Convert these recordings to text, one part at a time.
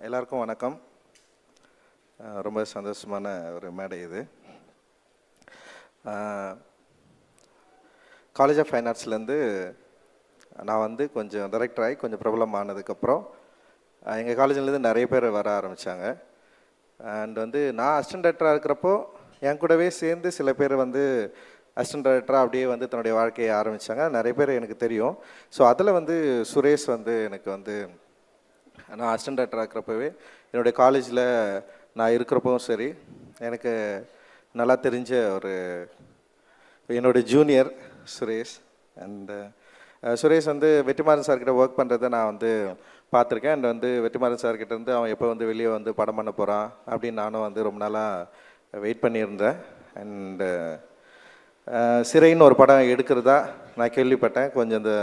எல்லாருக்கும் வணக்கம். ரொம்ப சந்தோஷமான ஒரு மேடை இது. காலேஜ் ஆஃப் ஃபைன் ஆர்ட்ஸ்லேருந்து நான் வந்து கொஞ்சம் டைரக்டர் ஆகி கொஞ்சம் பிரபலமானதுக்கப்புறம் எங்கள் காலேஜ்லேருந்து நிறைய பேர் வர ஆரம்பித்தாங்க. அண்ட் வந்து நான் அசிஸ்டன்ட் டைரக்டராக இருக்கிறப்போ என் கூடவே சேர்ந்து சில பேர் வந்து அசிஸ்டன்ட் டைரக்டராக அப்படியே வந்து தன்னுடைய வாழ்க்கையை ஆரம்பித்தாங்க. நிறைய பேர் எனக்கு தெரியும். ஸோ அதில் வந்து சுரேஷ் வந்து எனக்கு வந்து நான் அசிஸ்டன்ட் டைரக்டராக இருக்கிறப்பவே என்னுடைய காலேஜில் நான் இருக்கிறப்பவும் சரி, எனக்கு நல்லா தெரிஞ்ச ஒரு என்னுடைய ஜூனியர் சுரேஷ். அண்டு சுரேஷ் வந்து வெற்றிமாறன் சார்கிட்ட ஒர்க் பண்ணுறதை நான் வந்து பார்த்துருக்கேன். அண்ட் வந்து வெற்றிமாறன் சார்கிட்ட இருந்து அவன் எப்போ வந்து வெளியே வந்து படம் பண்ண போகிறான் அப்படின்னு நானும் வந்து ரொம்ப நாளாக வெயிட் பண்ணியிருந்தேன். அண்டு சிறைன்னு ஒரு படம் எடுக்கிறதா நான் கேள்விப்பட்டேன். கொஞ்சம் இந்த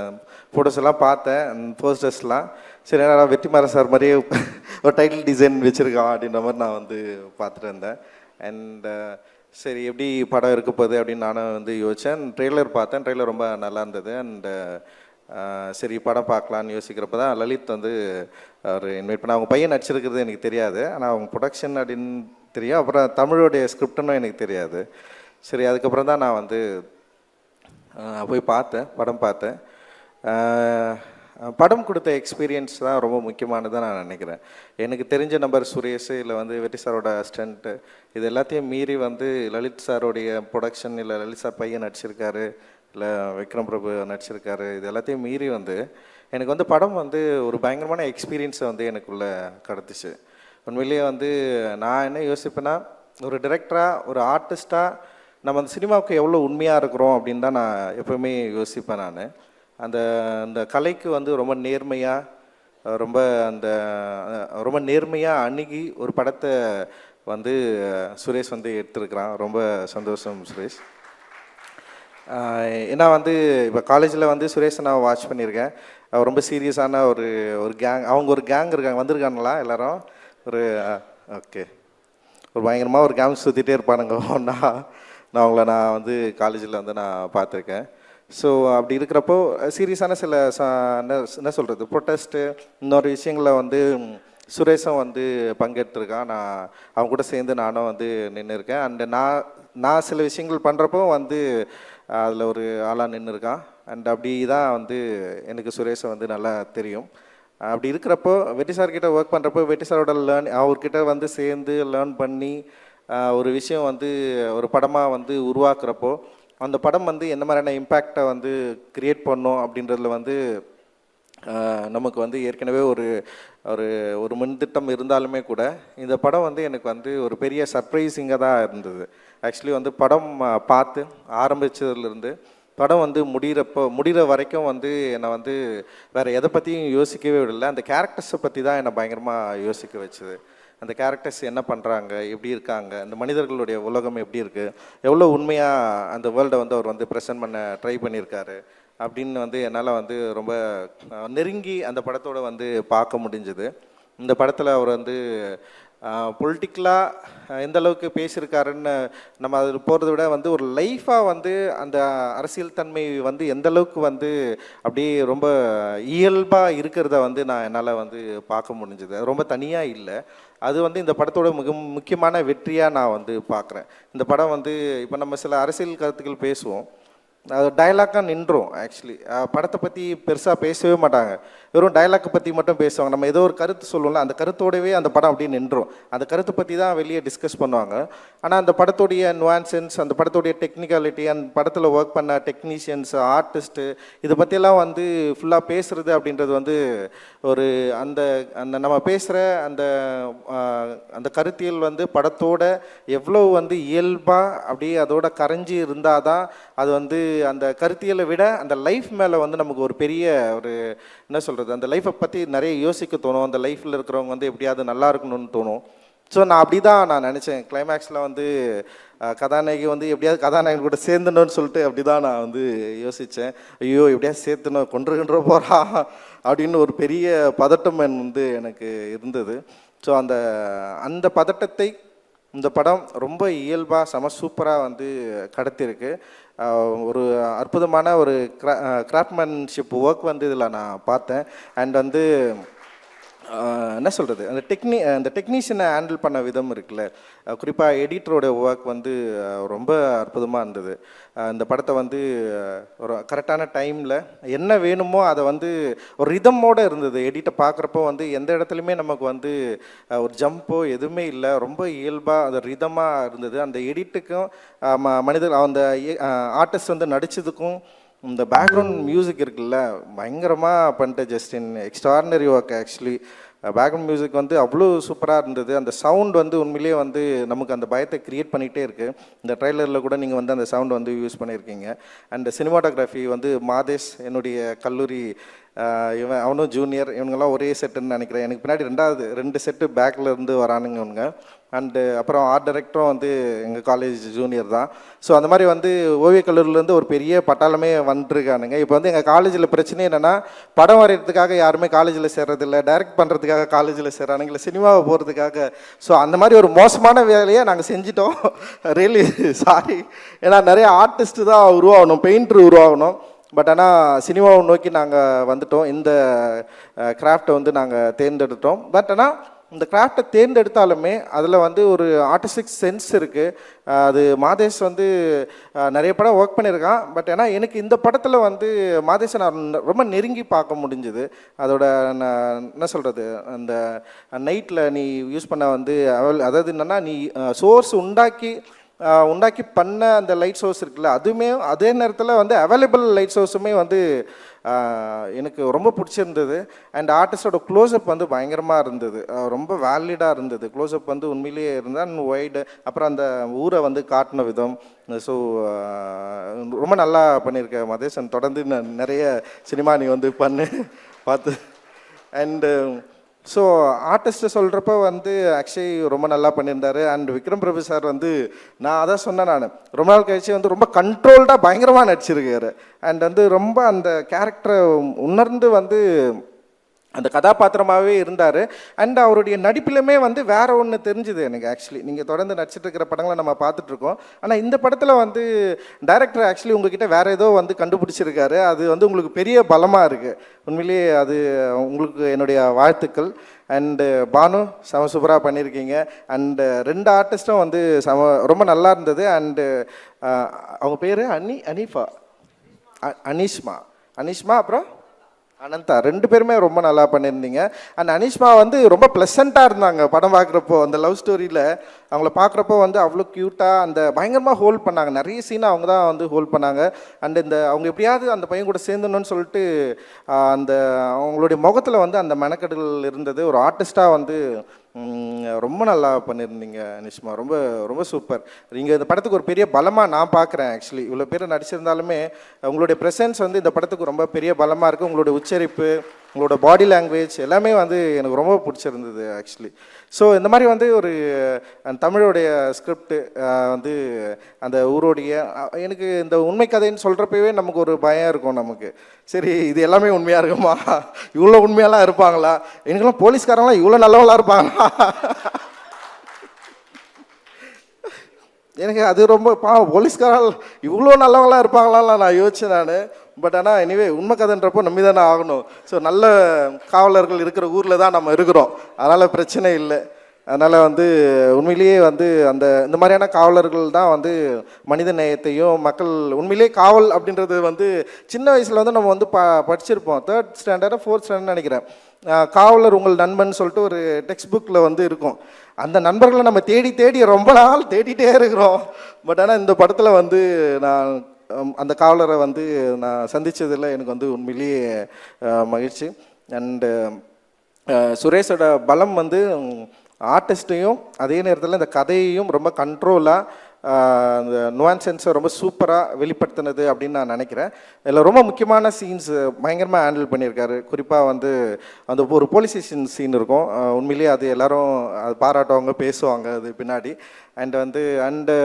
ஃபோட்டோஸ் எல்லாம் பார்த்தேன், போஸ்டர்ஸ்லாம். சரி, நான் வெற்றிமாறன் சார் மாதிரியே ஒரு டைட்டில் டிசைன் வச்சுருக்கான் அப்படின்ற மாதிரி நான் வந்து பார்த்துட்டு இருந்தேன். அண்ட் சரி, எப்படி படம் இருக்க போகுது அப்படின்னு நானும் வந்து யோசித்தேன். ட்ரெய்லர் பார்த்தேன், ட்ரெய்லர் ரொம்ப நல்லா இருந்தது. அண்டு சரி படம் பார்க்கலான்னு யோசிக்கிறப்ப தான் லலித் வந்து அவர் இன்வைட் பண்ண. அவங்க பையன் நடிச்சிருக்கிறது எனக்கு தெரியாது, ஆனால் அவங்க ப்ரொடக்ஷன் அப்படின்னு தெரியும். அப்புறம் தமிழோடைய ஸ்கிரிப்டுன்னு எனக்கு தெரியாது. சரி, அதுக்கப்புறம் தான் நான் வந்து போய் படம் பார்த்தேன். படம் கொடுத்த எக்ஸ்பீரியன்ஸ் தான் ரொம்ப முக்கியமானதாக நான் நினைக்கிறேன். எனக்கு தெரிஞ்ச நம்பர் சுரேஷ், இல்லை வந்து வெற்றி சாரோட அசிஸ்டண்ட்டு, இது எல்லாத்தையும் மீறி வந்து லலித் சாரோடைய ப்ரொடக்ஷன், இல்லை லலித் சார் பையன் நடிச்சிருக்காரு, இல்லை விக்ரம் பிரபு நடிச்சிருக்காரு, இது எல்லாத்தையும் மீறி வந்து எனக்கு வந்து படம் வந்து ஒரு பயங்கரமான எக்ஸ்பீரியன்ஸை வந்து எனக்குள்ளே கடத்துச்சு. உண்மையிலேயே வந்து நான் என்ன யோசிப்பேன்னா, ஒரு டிரெக்டராக, ஒரு ஆர்டிஸ்ட்டாக நம்ம அந்த சினிமாவுக்கு எவ்வளோ உண்மையாக இருக்கிறோம் அப்படின்னு தான் நான் எப்போவுமே யோசிப்பேன். நான் அந்த கலைக்கு வந்து ரொம்ப நேர்மையாக அணுகி ஒரு படத்தை வந்து சுரேஷ் வந்து எடுத்துருக்கிறான். ரொம்ப சந்தோஷம் சுரேஷ். ஏன்னா வந்து இப்போ காலேஜில் வந்து சுரேஷை நான் வாட்ச் பண்ணியிருக்கேன். ரொம்ப சீரியஸான ஒரு கேங், அவங்க ஒரு கேங் இருக்காங்க, வந்திருக்காங்களா எல்லாரும்? ஓகே, ஒரு பயங்கரமாக ஒரு கேங் சுற்றிட்டே இருப்பானுங்க ஒன்றா. நான் வந்து காலேஜில் வந்து நான் பார்த்துருக்கேன். ஸோ அப்படி இருக்கிறப்போ சீரியஸான சில என்ன சொல்கிறது, ப்ரொட்டஸ்ட்டு, இன்னொரு விஷயங்களில் வந்து சுரேஷும் வந்து பங்கெடுத்துருக்கான். நான் அவங்க கூட சேர்ந்து நானும் வந்து நின்று இருக்கேன். அண்டு நான் சில விஷயங்கள் பண்ணுறப்போ வந்து அதில் ஒரு ஆளாக நின்று இருக்கான். அண்ட் அப்படி தான் வந்து எனக்கு சுரேஷை வந்து நல்லா தெரியும். அப்படி இருக்கிறப்போ வெற்றி சார்கிட்ட ஒர்க் பண்ணுறப்போ வெற்றி சாரோட அவர்கிட்ட வந்து சேர்ந்து லேர்ன் பண்ணி ஒரு விஷயம் வந்து ஒரு படமாக வந்து உருவாக்குறப்போ அந்த படம் வந்து என்ன மாதிரியான இம்பேக்டை வந்து க்ரியேட் பண்ணோம் அப்படின்றதுல வந்து நமக்கு வந்து ஏற்கனவே ஒரு ஒரு முன்திட்டம் இருந்தாலுமே கூட இந்த படம் வந்து எனக்கு வந்து ஒரு பெரிய சர்ப்ரைசிங்காக தான் இருந்தது. ஆக்சுவலி வந்து படம் பார்த்து ஆரம்பித்ததுலேருந்து படம் வந்து முடிகிற வரைக்கும் வந்து என்னை வந்து வேறு எதை பற்றியும் யோசிக்கவே விடலை. அந்த கேரக்டர்ஸை பற்றி தான் என்னை பயங்கரமாக யோசிக்க வச்சுது. அந்த கேரக்டர்ஸ் என்ன பண்ணுறாங்க, எப்படி இருக்காங்க, அந்த மனிதர்களுடைய உலகம் எப்படி இருக்குது, எவ்வளோ உண்மையாக அந்த வேர்ல்டை வந்து அவர் வந்து ப்ரெசென்ட் பண்ண ட்ரை பண்ணியிருக்காரு அப்படின்னு வந்து என்னால் வந்து ரொம்ப நெருங்கி அந்த படத்தோடு வந்து பார்க்க முடிஞ்சுது. இந்த படத்தில் அவர் வந்து பொலிட்டிக்கலாக எந்த அளவுக்கு பேசியிருக்காருன்னு நம்ம அதில் போகிறத விட வந்து ஒரு லைஃபாக வந்து அந்த அரசியல் தன்மை வந்து எந்த அளவுக்கு வந்து அப்படியே ரொம்ப இயல்பாக இருக்கிறத வந்து நான் என்னால் வந்து பார்க்க முடிஞ்சுது. அது ரொம்ப தனியாக இல்லை, அது வந்து இந்த படத்தோட மிக முக்கியமான வெற்றியாக நான் வந்து பார்க்குறேன். இந்த படம் வந்து இப்போ நம்ம சில அரசியல் கருத்துக்கள் பேசுவோம், அது டைலாக்காக நின்றோம். ஆக்சுவலி படத்தை பற்றி பெருசாக பேசவே மாட்டாங்க, வெறும் டைலாக்கை பற்றி மட்டும் பேசுவாங்க. நம்ம ஏதோ ஒரு கருத்து சொல்லுவோம்ல, அந்த கருத்தோடவே அந்த படம் அப்படியே நின்றோம். அந்த கருத்தை பற்றி தான் வெளியே டிஸ்கஸ் பண்ணுவாங்க. ஆனால் அந்த படத்தோடைய நுவான்சன்ஸ், அந்த படத்தோடைய டெக்னிக்காலிட்டி, அந்த படத்தில் ஒர்க் பண்ண டெக்னீஷியன்ஸ், ஆர்டிஸ்ட்டு, இதை பற்றியெல்லாம் வந்து ஃபுல்லாக பேசுகிறது அப்படின்றது வந்து ஒரு அந்த அந்த நம்ம பேசுகிற அந்த அந்த கருத்தியல் வந்து படத்தோட எவ்வளோ வந்து இயல்பாக அப்படியே அதோட கரைஞ்சி இருந்தால் தான் அது வந்து அந்த கருத்தியலை விட அந்த லைஃப் மேலே வந்து நமக்கு ஒரு பெரிய ஒரு என்ன சொல்கிறது, அந்த லைஃப்பை பற்றி நிறைய யோசிக்க தோணும். அந்த லைஃப்பில் இருக்கிறவங்க வந்து எப்படியாவது நல்லா இருக்கணும்னு தோணும். ஸோ நான் அப்படி தான் நான் நினச்சேன். கிளைமேக்ஸில் வந்து கதாநாயகி வந்து எப்படியாவது கதாநாயகன் கூட சேர்ந்துணுன்னு சொல்லிட்டு அப்படி தான் நான் வந்து யோசித்தேன். ஐயோ எப்படியாவது சேர்த்துணும், கொன்று போகிறா அப்படின்னு ஒரு பெரிய பதட்டம் வந்து எனக்கு இருந்தது. ஸோ அந்த பதட்டத்தை இந்த படம் ரொம்ப இயல்பாக சூப்பராக வந்து கடத்திருக்கு. ஒரு அற்புதமான ஒரு கிராஃப்ட்மேன்ஷிப் ஒர்க் வந்து இதில் நான் பார்த்தேன். அண்ட் வந்து என்ன சொல்கிறது, அந்த டெக்னீஷியனை ஹேண்டில் பண்ண விதம் இருக்குல்ல, குறிப்பாக எடிட்டரோட ஒர்க் வந்து ரொம்ப அற்புதமாக இருந்தது. இந்த படத்தை வந்து ஒரு கரெக்டான டைமில் என்ன வேணுமோ அதை வந்து ஒரு ரிதமோடு இருந்தது. எடிட்டை பார்க்குறப்போ வந்து எந்த இடத்துலையுமே நமக்கு வந்து ஒரு ஜம்போ எதுவுமே இல்லை, ரொம்ப இயல்பாக அது ரிதமாக இருந்தது. அந்த எடிட்டுக்கும் மனிதர் அந்த ஆர்டிஸ்ட் வந்து நடித்ததுக்கும் இந்த பேக்ரவுண்ட் மியூசிக் இருக்குல்ல, பயங்கரமாக பண்ணிட்டு Justin extraordinary work. Actually background music வந்து அவ்வளோ சூப்பராக இருந்தது. அந்த சவுண்ட் வந்து உண்மையிலேயே வந்து நமக்கு அந்த பயத்தை க்ரியேட் பண்ணிகிட்டே இருக்குது. இந்த ட்ரைலரில் கூட நீங்கள் வந்து அந்த சவுண்ட் வந்து யூஸ் பண்ணியிருக்கீங்க. அண்ட் சினிமாட்டோகிராஃபி வந்து மாதேஷ், என்னுடைய கல்லூரி இவன், அவனும் ஜூனியர், இவங்கெல்லாம் ஒரே செட்டுன்னு நினைக்கிறேன். எனக்கு பின்னாடி 2 செட்டு பேக்கில் இருந்து வரானுங்க இவங்க. அண்டு அப்புறம் ஆர்ட் டைரக்டரும் வந்து எங்கள் காலேஜ் ஜூனியர் தான். ஸோ அந்த மாதிரி வந்து ஓவியக் கல்லூரிலேருந்து ஒரு பெரிய பட்டாளமே வந்துருக்கானுங்க. இப்போ வந்து எங்கள் காலேஜில் பிரச்சனை என்னென்னா, படம் வரைகிறதுக்காக யாருமே காலேஜில் சேர்றதில்லை, டைரக்ட் பண்ணுறதுக்காக காலேஜில் சேர்றானுங்க, இல்லை சினிமாவை போகிறதுக்காக. ஸோ அந்த மாதிரி ஒரு மோசமான வேலையை நாங்கள் செஞ்சிட்டோம். Really sorry. ஏன்னா நிறைய ஆர்டிஸ்ட்டு தான் உருவாகணும், பெயிண்டர் உருவாகணும். பட் ஆனால் சினிமாவை நோக்கி நாங்கள் வந்துட்டோம். இந்த கிராஃப்டை வந்து நாங்கள் தேர்ந்தெடுத்தோம். பட் ஆனால் இந்த கிராஃப்டை தேர்ந்தெடுத்தாலுமே அதில் வந்து ஒரு ஆர்டிஸ்டிக் சென்ஸ் இருக்குது. அது மாதேஷ் வந்து நிறைய படம் ஒர்க் பண்ணியிருக்கான். பட் ஏன்னா எனக்கு இந்த படத்தில் வந்து மாதேஷை நான் ரொம்ப நெருங்கி பார்க்க முடிஞ்சுது. அதோட என்ன சொல்கிறது, அந்த நைட்டில் நீ யூஸ் பண்ண வந்து அதாவது என்னென்னா, நீ சோர்ஸ் உண்டாக்கி பண்ண அந்த லைட் சோர்ஸ் இருக்குல்ல, அதுவுமே அதே நேரத்தில் வந்து அவைலபிள் லைட் சோர்ஸுமே வந்து எனக்கு ரொம்ப பிடிச்சிருந்தது. அண்ட் ஆர்டிஸ்டோட க்ளோஸ்அப் வந்து பயங்கரமாக இருந்தது, ரொம்ப வேலிடாக இருந்தது. க்ளோஸ்அப் வந்து உண்மையிலேயே இருந்தால் ஒய்டு. அப்புறம் அந்த ஊரை வந்து காட்டின விதம். ஸோ ரொம்ப நல்லா பண்ணியிருக்க மதேசன். தொடர்ந்து நிறைய சினிமா நீ வந்து பார்த்து. அண்டு ஸோ ஆர்டிஸ்ட்டு சொல்கிறப்ப வந்து ஆக்சுவலி ரொம்ப நல்லா பண்ணியிருந்தார். அண்ட் விக்ரம் பிரபு சார் வந்து, நான் அதான் சொன்னேன், நான் ரொம்ப நாள் கழிச்சு வந்து ரொம்ப கண்ட்ரோல்டாக பயங்கரமாக நடிச்சிருக்காரு. அண்ட் வந்து ரொம்ப அந்த கேரக்டரை உணர்ந்து வந்து அந்த கதாபாத்திரமாகவே இருந்தார். அண்ட் அவருடைய நடிப்பிலுமே வந்து வேற ஒன்று தெரிஞ்சுது எனக்கு. ஆக்சுவலி நீங்கள் தொடர்ந்து நடிச்சிட்டு இருக்கிற படங்களை நம்ம பார்த்துட்ருக்கோம். ஆனால் இந்த படத்தில் வந்து டைரக்டர் ஆக்சுவலி உங்ககிட்ட வேறு ஏதோ வந்து கண்டுபிடிச்சிருக்காரு. அது வந்து உங்களுக்கு பெரிய பலமாக இருக்குது. உண்மையிலேயே அது உங்களுக்கு என்னுடைய வாழ்த்துக்கள். அண்டு பானு செம சூப்பராக பண்ணியிருக்கீங்க. அண்டு 2 ஆர்டிஸ்ட்டும் வந்து ரொம்ப நல்லா இருந்தது. அண்டு அவங்க பேர் அனீஷ்மா அப்புறம் அனந்தா, 2 பேருமே ரொம்ப நல்லா பண்ணியிருந்தீங்க. அண்ட் அனீஷ்மா வந்து ரொம்ப ப்ளசண்ட்டாக இருந்தாங்க படம் பார்க்குறப்போ. அந்த லவ் ஸ்டோரியில் அவங்கள பார்க்குறப்போ வந்து அவ்வளோ க்யூட்டாக அந்த பயங்கரமாக ஹோல்ட் பண்ணாங்க. நிறைய சீனை அவங்க தான் வந்து ஹோல்ட் பண்ணாங்க. அண்ட் அவங்க எப்படியாவது அந்த பையன் கூட சேர்ந்துணுன்னு சொல்லிட்டு அந்த அவங்களுடைய முகத்தில் வந்து அந்த மெனக்கெடல் இருந்தது. ஒரு ஆர்டிஸ்ட்டாக வந்து ரொம்ப நல்லா பண்ணியிருந்தீங்க அனிஷ்மா. ரொம்ப ரொம்ப சூப்பர். நீங்கள் இந்த படத்துக்கு ஒரு பெரிய பலமாக நான் பார்க்குறேன். ஆக்சுவலி இவ்வளோ பேர் நடிச்சிருந்தாலுமே உங்களுடைய ப்ரெசன்ஸ் வந்து இந்த படத்துக்கு ரொம்ப பெரிய பலமாக இருக்குது. உங்களுடைய உச்சரிப்பு, உங்களோட பாடி லாங்குவேஜ் எல்லாமே வந்து எனக்கு ரொம்ப பிடிச்சிருந்தது ஆக்சுவலி. ஸோ இந்த மாதிரி வந்து ஒரு தமிழோடைய ஸ்கிரிப்ட் வந்து அந்த ஊரோடைய எனக்கு இந்த உண்மை கதைன்னு சொல்கிறப்பவே நமக்கு ஒரு பயம் இருக்கும் நமக்கு. சரி, இது எல்லாமே உண்மையாக இருக்குமா, இவ்வளோ உண்மையெல்லாம் இருப்பாங்களா, எனக்கெல்லாம் போலீஸ்காரங்களாம் இவ்வளோ நல்லவங்களா இருப்பாங்களா, எனக்கு அது ரொம்ப போலீஸ்காரங்க இவ்வளோ நல்லவங்களாம் இருப்பாங்களாம் நான் யோசிச்சேன் நான். பட் ஆனால் எனிவே உண்மை கதைன்றப்போ நம்பி தானே ஆகணும். ஸோ நல்ல காவலர்கள் இருக்கிற ஊரில் தான் நம்ம இருக்கிறோம், அதனால் பிரச்சனை இல்லை. அதனால் வந்து உண்மையிலேயே வந்து இந்த மாதிரியான காவலர்கள் தான் வந்து மனித நேயத்தையும் மக்கள் உண்மையிலேயே காவல் அப்படின்றது வந்து சின்ன வயசில் வந்து நம்ம வந்து படிச்சிருப்போம். 3rd ஸ்டாண்டர்ட் 4th ஸ்டாண்டர்ட் நினைக்கிறேன். காவலர் உங்கள் நண்பன் சொல்லிட்டு ஒரு டெக்ஸ்ட் புக்கில் வந்து இருக்கும். அந்த நண்பர்களை நம்ம தேடி ரொம்ப நாள் தேடிட்டே இருக்கிறோம். பட் ஆனால் இந்த படத்தில் வந்து நான் அந்த காவலரை வந்து நான் சந்தித்ததில் எனக்கு வந்து உண்மையிலேயே மகிழ்ச்சி. அண்டு சுரேஷோட பலம் வந்து ஆர்டிஸ்ட்டையும் அதே நேரத்தில் இந்த கதையையும் ரொம்ப கண்ட்ரோலாக அந்த நுவான்சென்ஸை ரொம்ப சூப்பராக வெளிப்படுத்தினது அப்படின்னு நான் நினைக்கிறேன். இதில் ரொம்ப முக்கியமான சீன்ஸ் பயங்கரமாக ஹேண்டில் பண்ணியிருக்காரு. குறிப்பாக வந்து அந்த ஒரு போலீஸ் ஸ்டேஷன் சீன் இருக்கும். உண்மையிலேயே அது எல்லோரும் அது பாராட்டுவாங்க, பேசுவாங்க அது பின்னாடி. அண்டு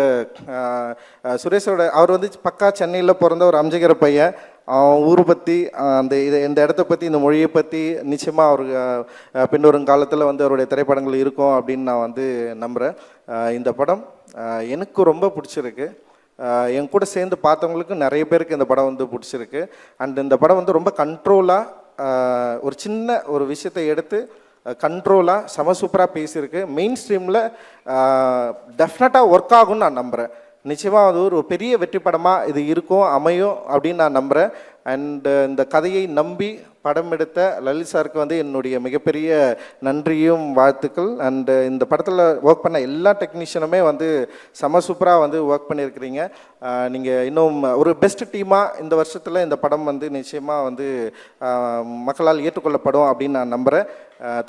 சுரேஷோட அவர் வந்து பக்கா சென்னையில் பிறந்த ஒரு அம்ஜகர பையன். அவன் ஊரை பற்றி இந்த இடத்த பற்றி இந்த மொழியை பற்றி நிச்சயமாக அவருக்கு பின்வரும் காலத்தில் வந்து அவருடைய திரைப்படங்கள் இருக்கும் அப்படின்னு நான் வந்து நம்புகிறேன். இந்த படம் எனக்கு ரொம்ப பிடிச்சிருக்கு. என் கூட சேர்ந்து பார்த்தவங்களுக்கு நிறைய பேருக்கு இந்த படம் வந்து பிடிச்சிருக்கு. அண்ட் இந்த படம் வந்து ரொம்ப கண்ட்ரோலாக ஒரு சின்ன ஒரு விஷயத்தை எடுத்து கண்ட்ரோலாக செம சூப்பராக பேசியிருக்கு. மெயின் ஸ்ட்ரீமில் டெஃபினட்டாக ஒர்க் ஆகும்னு நான் நம்புகிறேன். நிச்சயமாக அது ஒரு பெரிய வெற்றி படமாக இது இருக்கும், அமையும் அப்படின்னு நான் நம்புகிறேன். அண்டு இந்த கதையை நம்பி படம் எடுத்த லலித் சாருக்கு வந்து என்னுடைய மிகப்பெரிய நன்றியும் வாழ்த்துக்கள். அண்டு இந்த படத்தில் ஒர்க் பண்ண எல்லா டெக்னீஷியனுமே வந்து செம சூப்பராக வந்து ஒர்க் பண்ணியிருக்கிறீங்க. நீங்கள் இன்னும் ஒரு பெஸ்ட் டீமாக இந்த வருஷத்தில் இந்த படம் வந்து நிச்சயமாக வந்து மக்களால் ஏற்றுக்கொள்ளப்படும் அப்படின்னு நான் நம்புகிறேன்.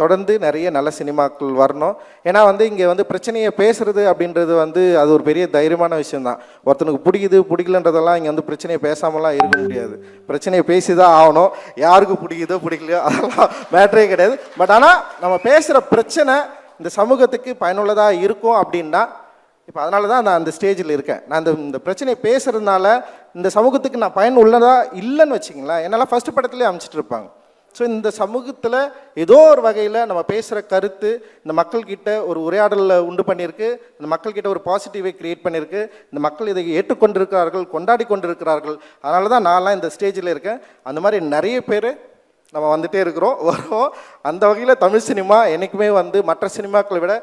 தொடர்ந்து நிறைய நல்ல சினிமாக்கள் வரணும். ஏன்னா வந்து இங்கே வந்து பிரச்சனையை பேசுகிறது அப்படின்றது வந்து அது ஒரு பெரிய தைரியமான விஷயந்தான். ஒருத்தனுக்கு பிடிக்கலன்றதெல்லாம் இங்கே வந்து பிரச்சனையை பேசாமலாம் இருக்க முடியாது. பிரச்சனையை பேசி தான் ஆகணும். யாருக்கு பிடிக்குதோ பிடிக்கலையோ அதெல்லாம் மேட்டரே கிடையாது. பட் ஆனால் நம்ம பேசுகிற பிரச்சனை இந்த சமூகத்துக்கு பயனுள்ளதாக இருக்கும் அப்படின்னா, இப்போ அதனால தான் நான் அந்த ஸ்டேஜில் இருக்கேன். நான் இந்த பிரச்சனையை பேசுகிறதுனால இந்த சமூகத்துக்கு நான் பயன் உள்ளதாக இல்லைன்னு வச்சிங்களேன், என்னெல்லாம் ஃபஸ்ட்டு படத்துலேயே அமைச்சிட்டு இருப்பாங்க. ஸோ இந்த சமூகத்தில் ஏதோ ஒரு வகையில் நம்ம பேசுகிற கருத்து இந்த மக்கள்கிட்ட ஒரு உரையாடலை உண்டு பண்ணியிருக்கு, இந்த மக்கள்கிட்ட ஒரு பாசிட்டிவை க்ரியேட் பண்ணியிருக்கு, இந்த மக்கள் இதை ஏற்றுக்கொண்டிருக்கிறார்கள், கொண்டாடி கொண்டிருக்கிறார்கள். அதனால தான் நான்லாம் இந்த ஸ்டேஜில் இருக்கேன். அந்த மாதிரி நிறைய பேர் நம்ம வந்துகிட்டே இருக்கிறோம், வரோம். அந்த வகையில் தமிழ் சினிமா என்றைக்குமே வந்து மற்ற சினிமாக்களை விட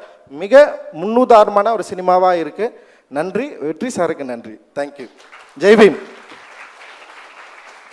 மிக முன்னுதாரணமான ஒரு சினிமாவாக இருக்குது. நன்றி. வெற்றி சாருக்கு நன்றி. தேங்க்யூ. ஜெய் பீம்.